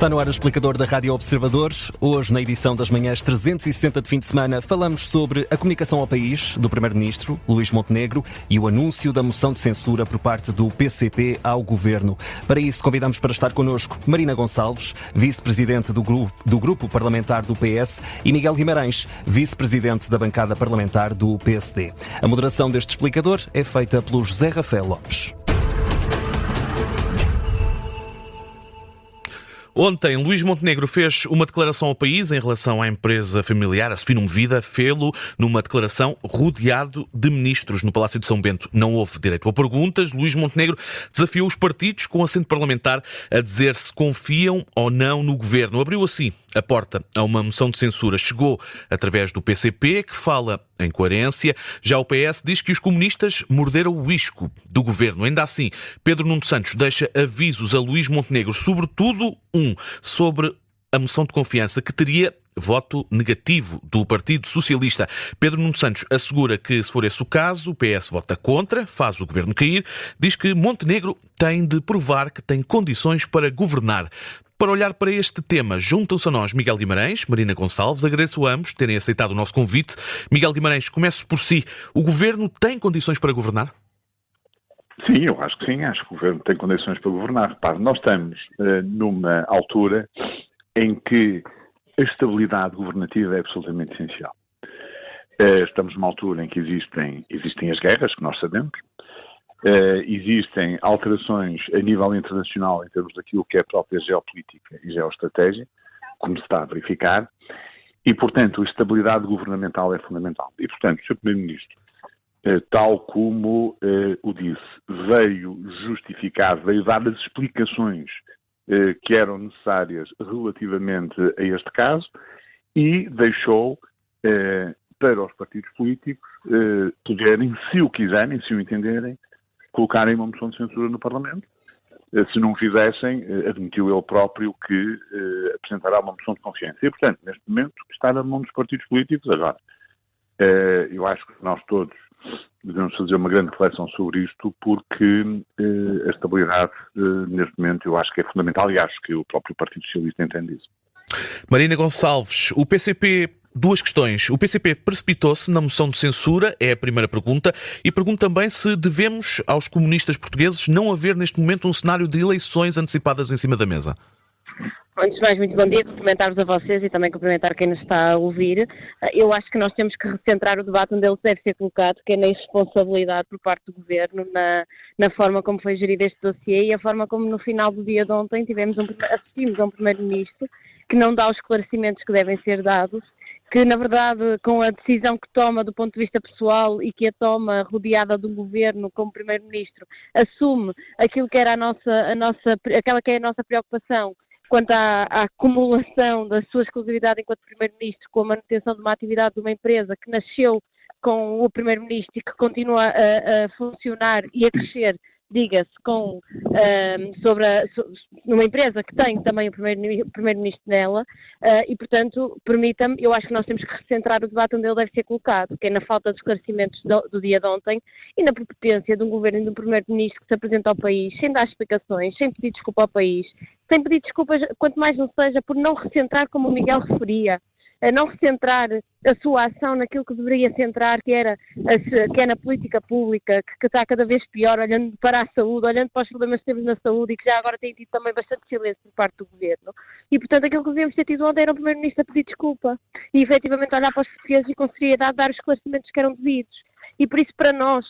Está no ar o explicador da Rádio Observador. Hoje, na edição das manhãs 360 de fim de semana, falamos sobre a comunicação ao país do Primeiro-Ministro, Luís Montenegro, e o anúncio da moção de censura por parte do PCP ao Governo. Para isso, convidamos para estar connosco Marina Gonçalves, vice-presidente do Grupo Parlamentar do PS, e Miguel Guimarães, vice-presidente da bancada parlamentar do PSD. A moderação deste explicador é feita pelo José Rafael Lopes. Ontem, Luís Montenegro fez uma declaração ao país em relação à empresa familiar, a Spin Movida. Fê-lo numa declaração rodeado de ministros no Palácio de São Bento. Não houve direito a perguntas. Luís Montenegro desafiou os partidos com assento parlamentar a dizer se confiam ou não no governo. Abriu assim a porta a uma moção de censura. Chegou através do PCP, que fala em coerência. Já o PS diz que os comunistas morderam o isco do governo. Ainda assim, Pedro Nuno Santos deixa avisos a Luís Montenegro, sobretudo sobre a moção de confiança, que teria voto negativo do Partido Socialista. Pedro Nuno Santos assegura que, se for esse o caso, o PS vota contra, faz o governo cair. Diz que Montenegro tem de provar que tem condições para governar. Para olhar para este tema, juntam-se a nós Miguel Guimarães, Marina Gonçalves. Agradeço a ambos terem aceitado o nosso convite. Miguel Guimarães, comece por si. O governo tem condições para governar? Sim, eu acho que sim. Acho que o governo tem condições para governar. Repare, nós estamos numa altura em que a estabilidade governativa é absolutamente essencial. Estamos numa altura em que existem as guerras, que nós sabemos. Existem alterações a nível internacional em termos daquilo que é a própria geopolítica e geoestratégia, como se está a verificar, e, portanto, a estabilidade governamental é fundamental. E, portanto, o Sr. Primeiro-Ministro, tal como o disse, veio justificar, veio dar as explicações que eram necessárias relativamente a este caso e deixou para os partidos políticos poderem, se o quiserem, se o entenderem, colocarem uma moção de censura no Parlamento. Se não o fizessem, admitiu ele próprio que apresentará uma moção de confiança. E, portanto, neste momento, está na mão dos partidos políticos agora. Eu acho que nós todos devemos fazer uma grande reflexão sobre isto, porque a estabilidade, neste momento, eu acho que é fundamental e acho que o próprio Partido Socialista entende isso. Marina Gonçalves, o PCP... Duas questões. O PCP precipitou-se na moção de censura, é a primeira pergunta, e pergunto também se devemos aos comunistas portugueses não haver neste momento um cenário de eleições antecipadas em cima da mesa. Antes de mais, muito bom dia, cumprimentar-vos a vocês e também cumprimentar quem nos está a ouvir. Eu acho que nós temos que recentrar o debate onde ele deve ser colocado, que é na irresponsabilidade por parte do Governo, na forma como foi gerido este dossiê e a forma como no final do dia de ontem assistimos a um Primeiro-Ministro que não dá os esclarecimentos que devem ser dados, que, na verdade, com a decisão que toma do ponto de vista pessoal e que a toma rodeada do Governo como Primeiro-Ministro, assume aquilo que era aquela que é a nossa preocupação quanto à acumulação da sua exclusividade enquanto Primeiro-Ministro com a manutenção de uma atividade de uma empresa que nasceu com o Primeiro-Ministro e que continua a funcionar e a crescer, diga-se, numa empresa que tem também o Primeiro-Ministro nela, e, portanto, permita-me, eu acho que nós temos que recentrar o debate onde ele deve ser colocado, que é na falta de esclarecimentos do dia de ontem e na prepotência de um governo e de um Primeiro-Ministro que se apresenta ao país sem dar explicações, sem pedir desculpa ao país, sem pedir desculpas, quanto mais não seja, por não recentrar, como o Miguel referia, a não recentrar a sua ação naquilo que deveria centrar, que é na política pública, que está cada vez pior, olhando para a saúde, olhando para os problemas que temos na saúde e que já agora tem tido também bastante silêncio por parte do Governo. E, portanto, aquilo que devíamos ter tido ontem era um Primeiro-Ministro a pedir desculpa e, efetivamente, olhar para os portugueses e com seriedade dar os esclarecimentos que eram devidos. E, por isso, para nós,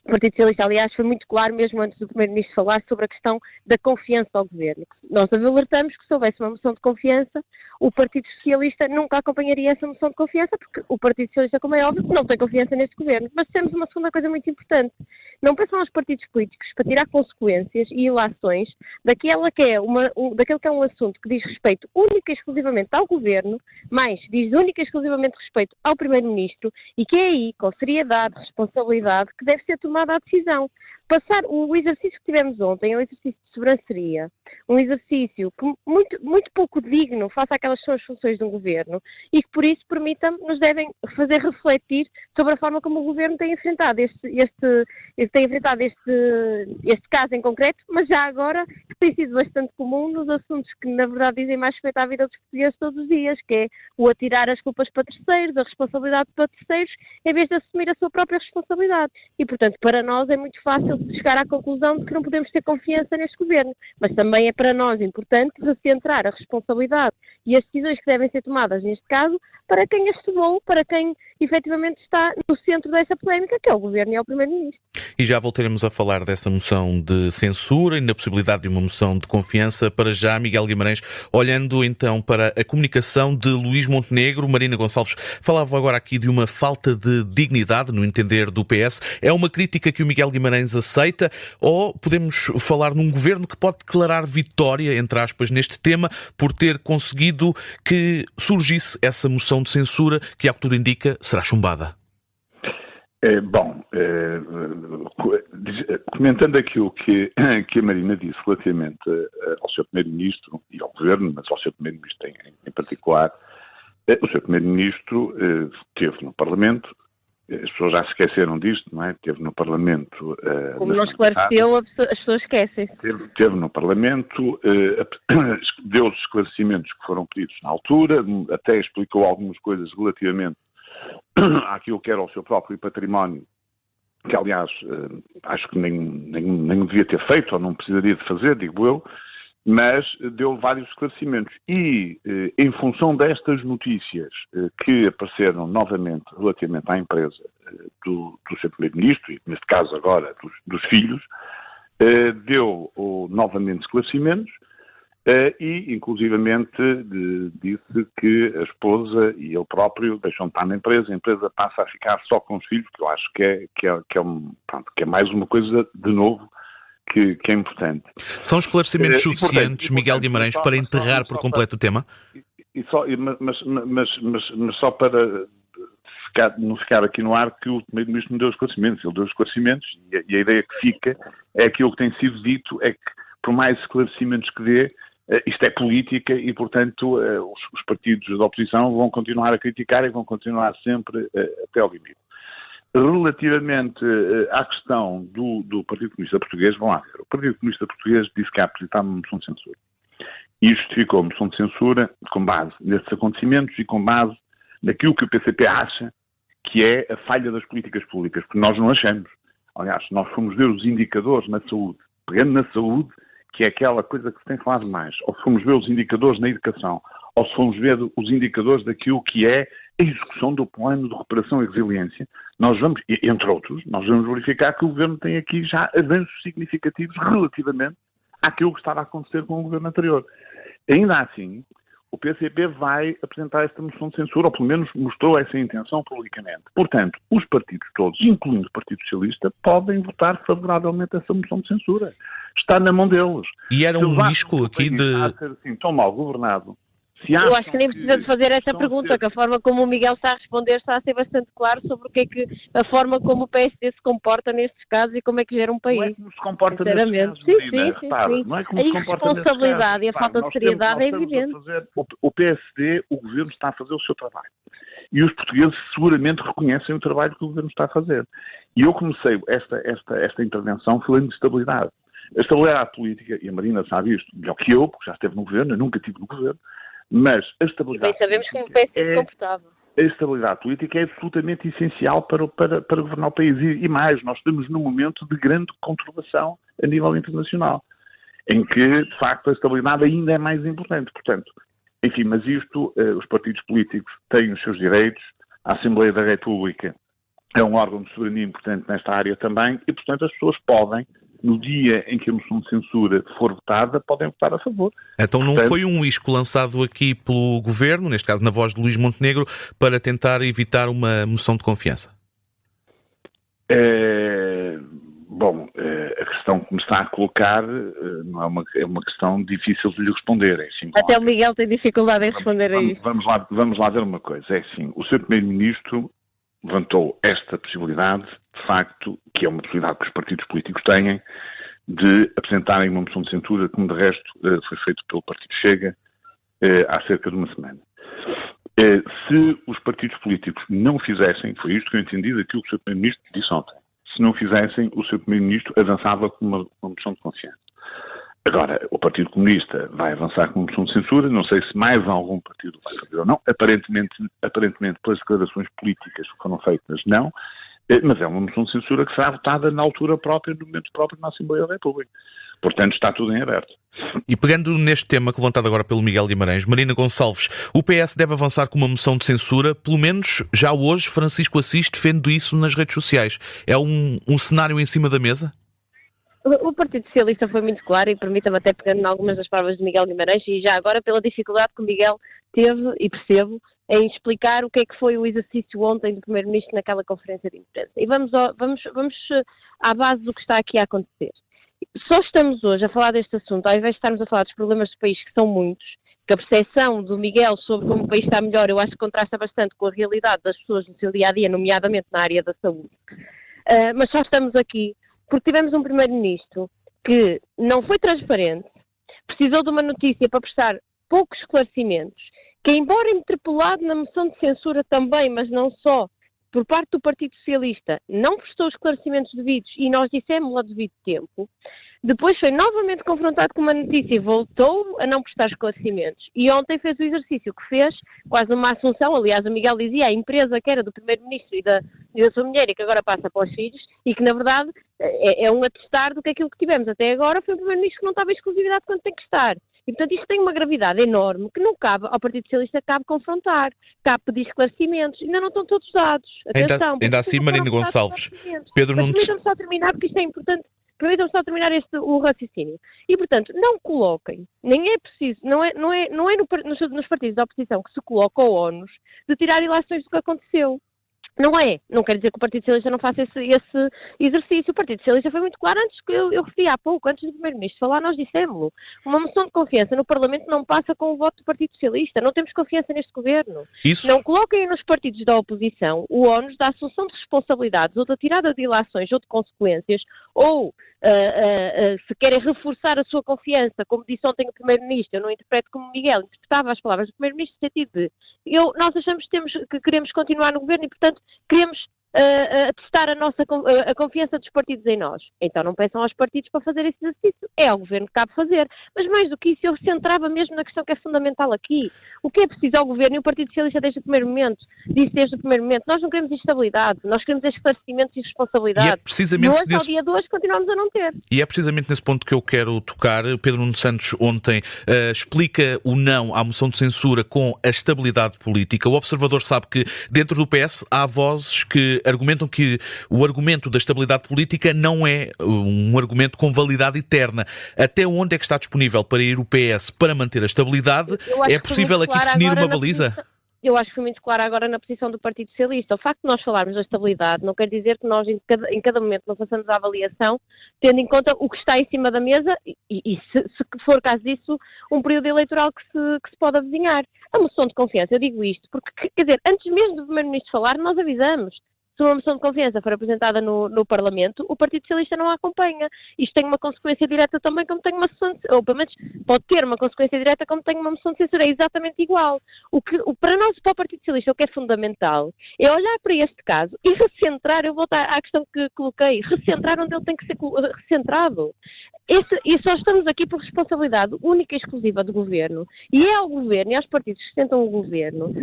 o Partido Socialista, aliás, foi muito claro, mesmo antes do Primeiro-Ministro falar, sobre a questão da confiança ao Governo. Nós alertamos que se houvesse uma moção de confiança, o Partido Socialista nunca acompanharia essa moção de confiança, porque o Partido Socialista, como é óbvio, não tem confiança neste Governo. Mas temos uma segunda coisa muito importante. Não pensam aos partidos políticos para tirar consequências e ilações daquele que é um assunto que diz respeito única e exclusivamente ao Governo, mas diz única e exclusivamente respeito ao Primeiro-Ministro, e que é aí, com seriedade, responsabilidade, que deve ser tomada a decisão. passar o exercício que tivemos ontem, é um exercício de sobranceria, um exercício que muito pouco digno face àquelas que são as funções de um governo e que, por isso, nos devem fazer refletir sobre a forma como o governo tem enfrentado este caso em concreto, mas já agora que tem sido bastante comum nos assuntos que, na verdade, dizem mais respeito à vida dos portugueses todos os dias, que é o atirar as culpas para terceiros, a responsabilidade para terceiros, em vez de assumir a sua própria responsabilidade. E, portanto, para nós é muito fácil chegar à conclusão de que não podemos ter confiança neste governo, mas também é para nós importante recentrar a responsabilidade e as decisões que devem ser tomadas neste caso para quem as tomou, para quem efetivamente está no centro dessa polémica, que é o governo e é o primeiro-ministro. E já voltaremos a falar dessa moção de censura e na possibilidade de uma moção de confiança. Para já, Miguel Guimarães, olhando então para a comunicação de Luís Montenegro, Marina Gonçalves falava agora aqui de uma falta de dignidade no entender do PS. É uma crítica que o Miguel Guimarães aceita ou podemos falar num governo que pode declarar vitória, entre aspas, neste tema por ter conseguido que surgisse essa moção de censura que, ao que tudo indica, será chumbada? Comentando aquilo que a Marina disse relativamente ao Sr. Primeiro-Ministro e ao Governo, mas ao Sr. Primeiro-Ministro em particular, o Sr. Primeiro-Ministro esteve no Parlamento, as pessoas já se esqueceram disto, não é? Esteve no Parlamento... Como não esclareceu, as pessoas esquecem. Esteve no Parlamento, deu os esclarecimentos que foram pedidos na altura, até explicou algumas coisas relativamente àquilo que era o seu próprio património, que aliás acho que nem devia ter feito ou não precisaria de fazer, digo eu, mas deu vários esclarecimentos. E em função destas notícias que apareceram novamente relativamente à empresa do Sr. Primeiro-Ministro, e neste caso agora dos filhos, deu novamente esclarecimentos, e, inclusivamente, disse que a esposa e ele próprio deixam de estar na empresa, a empresa passa a ficar só com os filhos, que eu acho que é mais uma coisa, de novo, que é importante. São esclarecimentos suficientes, Miguel Guimarães, para enterrar por completo o tema? Mas só para não ficar aqui no ar que o Primeiro-Ministro não deu esclarecimentos. Ele deu esclarecimentos e a ideia que fica é aquilo que tem sido dito, é que por mais esclarecimentos que dê, isto é política e, portanto, os partidos da oposição vão continuar a criticar e vão continuar sempre até ao limite. Relativamente à questão do Partido Comunista Português, vão lá ver. O Partido Comunista Português disse que ia apresentar uma moção de censura. E justificou a moção de censura com base nesses acontecimentos e com base naquilo que o PCP acha que é a falha das políticas públicas, porque nós não achamos. Aliás, nós fomos ver os indicadores na saúde, pegando na saúde, que é aquela coisa que se tem falado mais, ou se fomos ver os indicadores na educação, ou se fomos ver os indicadores daquilo que é a execução do plano de recuperação e resiliência, nós vamos, entre outros, nós vamos verificar que o Governo tem aqui já avanços significativos relativamente àquilo que estava a acontecer com o Governo anterior. Ainda assim, o PCP vai apresentar esta moção de censura, ou pelo menos mostrou essa intenção publicamente. Portanto, os partidos todos, incluindo o Partido Socialista, podem votar favoravelmente a essa moção de censura. Está na mão deles. E era um risco aqui de... a ser assim, tão mal governado. Eu acho que nem precisa de fazer essa pergunta, que a forma como o Miguel está a responder está a ser bastante claro sobre o que é que a forma como o PSD se comporta nestes casos e como é que gera um país. Não é como se comporta nestes casos, sim. Não é como se comporta a irresponsabilidade e a falta de seriedade é evidente. O PSD, o Governo está a fazer o seu trabalho. E os portugueses seguramente reconhecem o trabalho que o Governo está a fazer. E eu comecei esta intervenção falando de estabilidade. A estabilidade política, e a Marina sabe isto melhor que eu, porque já esteve no Governo, eu nunca estive no Governo, mas a estabilidade... E bem sabemos como o PSD se comportava. A estabilidade política é absolutamente essencial para governar o país. E mais, nós estamos num momento de grande conturbação a nível internacional, em que, de facto, a estabilidade ainda é mais importante. Portanto, enfim, mas isto, os partidos políticos têm os seus direitos, a Assembleia da República é um órgão de soberania importante nesta área também, e, portanto, as pessoas podem, no dia em que a moção de censura for votada, podem votar a favor. Então não foi um isco lançado aqui pelo Governo, neste caso na voz de Luís Montenegro, para tentar evitar uma moção de confiança? A questão que me está a colocar não é uma questão difícil de lhe responder. É assim, até o Miguel tem dificuldade em responder a isso. Vamos lá ver uma coisa. É assim, o Sr. Primeiro-Ministro levantou esta possibilidade de facto, que é uma possibilidade que os partidos políticos têm, de apresentarem uma moção de censura, como de resto foi feito pelo Partido Chega há cerca de uma semana. Se os partidos políticos não fizessem, foi isto que eu entendi daquilo que o Sr. Primeiro-Ministro disse ontem, se não fizessem, o Sr. Primeiro-Ministro avançava com uma moção de confiança. Agora, o Partido Comunista vai avançar com uma moção de censura, não sei se mais algum partido vai fazer ou não, aparentemente pelas declarações políticas que foram feitas, não, mas é uma moção de censura que será votada na altura própria, no momento próprio, na Assembleia da República. Portanto, está tudo em aberto. E pegando neste tema levantado agora pelo Miguel Guimarães, Marina Gonçalves, o PS deve avançar com uma moção de censura, pelo menos já hoje Francisco Assis defende isso nas redes sociais. É um cenário em cima da mesa? O Partido Socialista foi muito claro e permita-me até pegando em algumas das palavras de Miguel Guimarães e já agora pela dificuldade que o Miguel teve, e percebo, em explicar o que é que foi o exercício ontem do Primeiro-Ministro naquela conferência de imprensa. E vamos à base do que está aqui a acontecer. Só estamos hoje a falar deste assunto, ao invés de estarmos a falar dos problemas do país, que são muitos, que a percepção do Miguel sobre como o país está melhor, eu acho que contrasta bastante com a realidade das pessoas no seu dia-a-dia, nomeadamente na área da saúde. Mas só estamos aqui porque tivemos um Primeiro-Ministro que não foi transparente, precisou de uma notícia para prestar poucos esclarecimentos, que embora interpelado na moção de censura também, mas não só, por parte do Partido Socialista, não prestou esclarecimentos devidos e nós dissemos a devido tempo, depois foi novamente confrontado com uma notícia e voltou a não prestar esclarecimentos. E ontem fez o exercício que fez, quase uma assunção, aliás, o Miguel dizia, a empresa que era do Primeiro-Ministro e da sua mulher e que agora passa para os filhos, e que na verdade é um atestar do que aquilo que tivemos até agora foi o Primeiro-Ministro que não estava em exclusividade quando tem que estar. E, portanto, isto tem uma gravidade enorme que não cabe ao Partido Socialista, cabe confrontar, cabe pedir esclarecimentos. Ainda não estão todos dados. Atenção. Ainda assim, Marina Gonçalves, Pedro Nunes... Permitam-me só terminar, porque isto é importante. Permitam-me só terminar o raciocínio. E, portanto, não coloquem, nem é preciso, não é nos partidos da oposição que se coloca o ónus de tirar ilações do que aconteceu. Não é. Não quer dizer que o Partido Socialista não faça esse exercício. O Partido Socialista foi muito claro antes que eu referi há pouco, antes do Primeiro-Ministro falar, nós dissemos-lo. Uma moção de confiança no Parlamento não passa com o voto do Partido Socialista. Não temos confiança neste governo. Isso... Não coloquem nos partidos da oposição o ónus da assunção de responsabilidades ou da tirada de ilações ou de consequências ou se querem reforçar a sua confiança, como disse ontem o Primeiro-Ministro, eu não interpreto como Miguel, interpretava as palavras do Primeiro-Ministro no sentido de nós achamos que queremos continuar no governo e, portanto, queremos testar a confiança dos partidos em nós. Então não peçam aos partidos para fazer esse exercício. É ao governo que cabe fazer. Mas mais do que isso, eu centrava mesmo na questão que é fundamental aqui. O que é preciso ao governo, e o Partido Socialista desde o primeiro momento, disse desde o primeiro momento, nós não queremos instabilidade, nós queremos esclarecimentos e responsabilidade. E é precisamente ao dia de hoje continuamos a não ter. E é precisamente nesse ponto que eu quero tocar. Pedro Nunes Santos ontem explica o não à moção de censura com a estabilidade política. O Observador sabe que dentro do PS há vozes que argumentam que o argumento da estabilidade política não é um argumento com validade eterna. Até onde é que está disponível para ir o PS para manter a estabilidade? É possível aqui definir uma baliza? Eu acho que foi muito claro agora na posição do Partido Socialista. O facto de nós falarmos da estabilidade não quer dizer que nós em cada momento não façamos a avaliação tendo em conta o que está em cima da mesa e se for caso disso, um período eleitoral que se pode avizinhar. A moção de confiança, eu digo isto, porque, quer dizer, antes mesmo do Primeiro-Ministro falar, nós avisamos. Se uma moção de confiança for apresentada no Parlamento, o Partido Socialista não a acompanha. Isto tem uma consequência direta também como tem uma moção de, ou pelo menos pode ter uma consequência direta como tem uma moção de censura. É exatamente igual. Para nós, para o Partido Socialista, o que é fundamental é olhar para este caso e recentrar, eu volto à questão que coloquei, recentrar onde ele tem que ser recentrado. E só estamos aqui por responsabilidade única e exclusiva do Governo. E é ao Governo e aos partidos que sustentam o Governo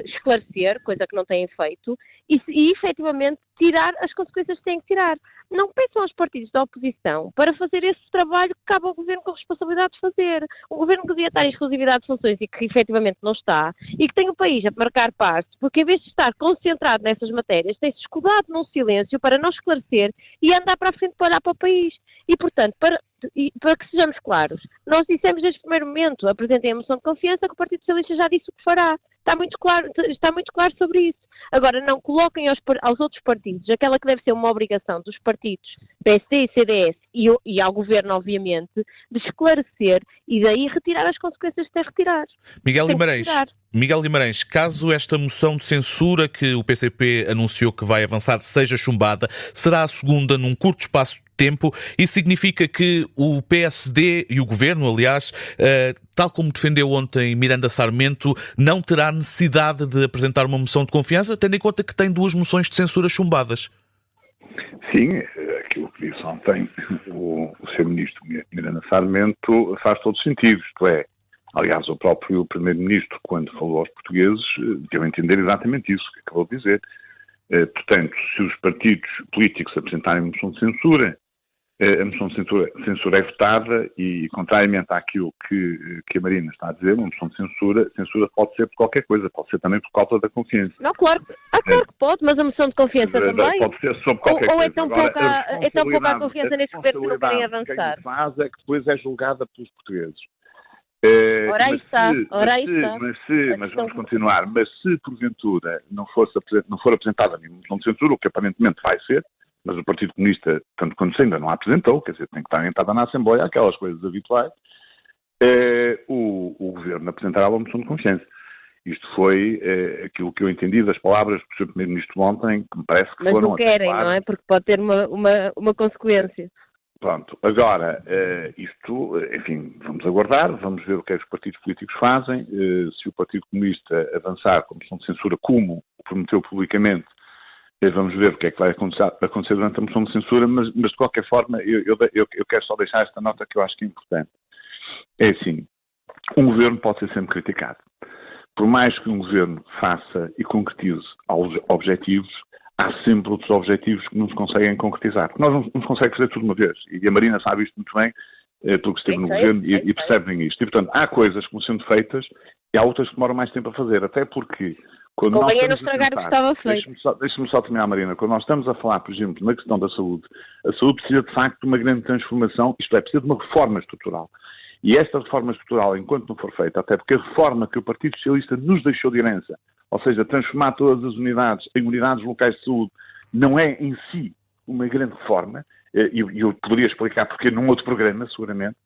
esclarecer, coisa que não têm feito, e efetivamente tirar as consequências que têm que tirar. Não peçam aos partidos da oposição para fazer esse trabalho que cabe ao Governo com a responsabilidade de fazer. O Governo que devia estar em exclusividade de funções e que efetivamente não está, e que tem o país a marcar passo, porque em vez de estar concentrado nessas matérias, tem-se escudado num silêncio para não esclarecer e andar para a frente para olhar para o país. E, portanto, para que sejamos claros, nós dissemos desde o primeiro momento, apresentem a moção de confiança, que o Partido Socialista já disse o que fará. Está muito claro sobre isso. Agora, não coloquem aos outros partidos aquela que deve ser uma obrigação dos partidos PSD e CDS e ao Governo, obviamente, de esclarecer e daí retirar as consequências de ter retirar. Miguel Guimarães, caso esta moção de censura que o PCP anunciou que vai avançar seja chumbada, será a segunda num curto espaço de tempo. Isso significa que o PSD e o Governo, aliás, tal como defendeu ontem Miranda Sarmento, não terá necessidade de apresentar uma moção de confiança, tendo em conta que tem 2 moções de censura chumbadas. Sim, aquilo que disse ontem o Sr. Ministro Miranda Sarmento faz todo sentido, isto é, aliás, o próprio Primeiro-Ministro, quando falou aos portugueses, deu a entender exatamente isso que acabou de dizer. Portanto, se os partidos políticos apresentarem uma moção de censura, a moção de censura é votada e, contrariamente àquilo que a Marina está a dizer, uma moção de censura pode ser por qualquer coisa, pode ser também por causa da confiança. Não, claro que pode, mas a moção de confiança também. Pode ser sobre qualquer coisa. Ou é tão pouca a confiança neste governo que não querem avançar. Quem faz é que depois é julgada pelos portugueses. Ora aí está. Mas vamos continuar. Mas se, porventura, não for apresentada nenhuma moção de censura, o que aparentemente vai ser, mas o Partido Comunista, tanto quanto ainda não a apresentou, quer dizer, tem que estar orientada na Assembleia, aquelas coisas habituais, o Governo apresentará uma moção de confiança. Isto foi aquilo que eu entendi das palavras do Sr. Primeiro-Ministro ontem, que me parece que mas foram... Mas não querem, não é? Porque pode ter uma consequência. Pronto, agora, isto, enfim, vamos aguardar, vamos ver o que é que os partidos políticos fazem, se o Partido Comunista avançar com a moção de censura como prometeu publicamente, vamos ver o que é que vai acontecer durante a moção de censura, mas de qualquer forma eu quero só deixar esta nota que eu acho que é importante. É assim, um governo pode ser sempre criticado. Por mais que um governo faça e concretize objetivos, há sempre outros objetivos que não se conseguem concretizar. Nós não se consegue fazer tudo de uma vez. E a Marina sabe isto muito bem, porque esteve no governo e percebem isto. E, portanto, há coisas que vão sendo feitas e há outras que demoram mais tempo a fazer. Até porque... Convém não estragar o que estava feito. Deixe-me só terminar, Marina. Quando nós estamos a falar, por exemplo, na questão da saúde, a saúde precisa de facto de uma grande transformação, isto é, precisa de uma reforma estrutural. E esta reforma estrutural, enquanto não for feita, até porque a reforma que o Partido Socialista nos deixou de herança, ou seja, transformar todas as unidades em unidades locais de saúde, não é em si uma grande reforma, e eu poderia explicar porque num outro programa, seguramente.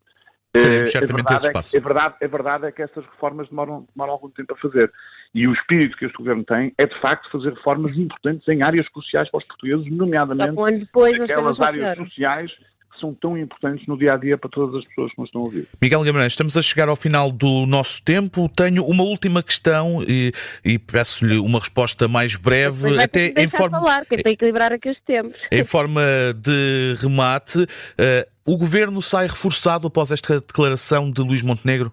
A verdade é que essas reformas demoram algum tempo a fazer. E o espírito que este governo tem é, de facto, fazer reformas importantes em áreas cruciais para os portugueses, nomeadamente aquelas áreas sociais que são tão importantes no dia-a-dia para todas as pessoas que nos estão a ouvir. Miguel Guimarães, estamos a chegar ao final do nosso tempo. Tenho uma última questão e peço-lhe uma resposta mais breve. Até em forma falar, que é para equilibrar aqui os tempos. Em forma de remate, o governo sai reforçado após esta declaração de Luís Montenegro?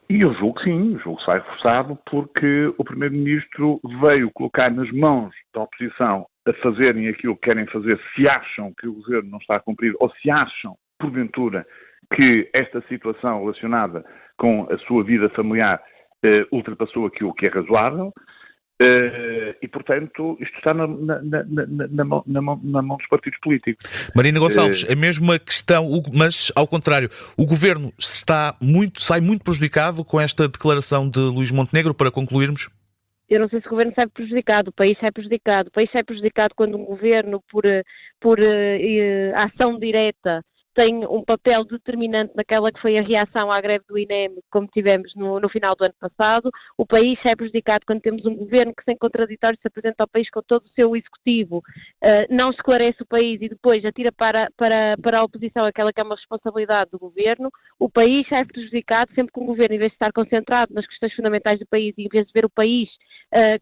E eu julgo que sim, julgo que sai reforçado porque o Primeiro-Ministro veio colocar nas mãos da oposição a fazerem aquilo que querem fazer se acham que o Governo não está a cumprir ou se acham, porventura, que esta situação relacionada com a sua vida familiar ultrapassou aquilo que é razoável. E, portanto, isto está na mão dos partidos políticos. Marina Gonçalves, a mesma questão, mas ao contrário, o Governo sai muito prejudicado com esta declaração de Luís Montenegro, para concluirmos? Eu não sei se o Governo sai prejudicado, o país sai prejudicado. O país sai prejudicado quando um Governo, por ação direta, tem um papel determinante naquela que foi a reação à greve do INEM, como tivemos no final do ano passado. O país é prejudicado quando temos um governo que, sem contraditório, se apresenta ao país com todo o seu executivo, não esclarece o país e depois atira para a oposição aquela que é uma responsabilidade do governo. O país é prejudicado sempre que um governo, em vez de estar concentrado nas questões fundamentais do país e em vez de ver o país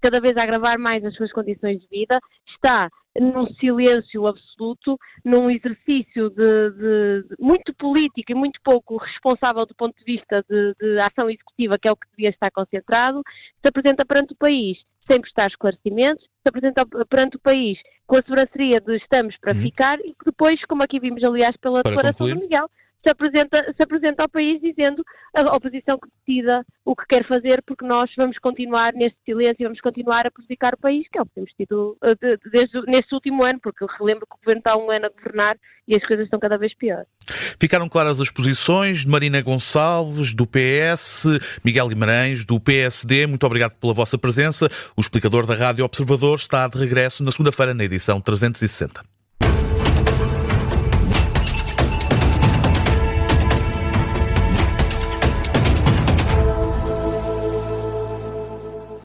cada vez a agravar mais as suas condições de vida, está num silêncio absoluto, num exercício de muito político e muito pouco responsável do ponto de vista de ação executiva, que é o que devia estar concentrado, se apresenta perante o país sem prestar esclarecimentos, se apresenta perante o país com a sobranceria de estamos para ficar e que depois, como aqui vimos aliás pela declaração do Miguel, se apresenta ao país dizendo a oposição que decida o que quer fazer, porque nós vamos continuar neste silêncio, vamos continuar a prejudicar o país, que é o que temos tido neste último ano, porque eu relembro que o Governo está há um ano a governar e as coisas estão cada vez piores. Ficaram claras as posições de Marina Gonçalves, do PS, Miguel Guimarães, do PSD. Muito obrigado pela vossa presença. O explicador da Rádio Observador está de regresso na segunda-feira na edição 360.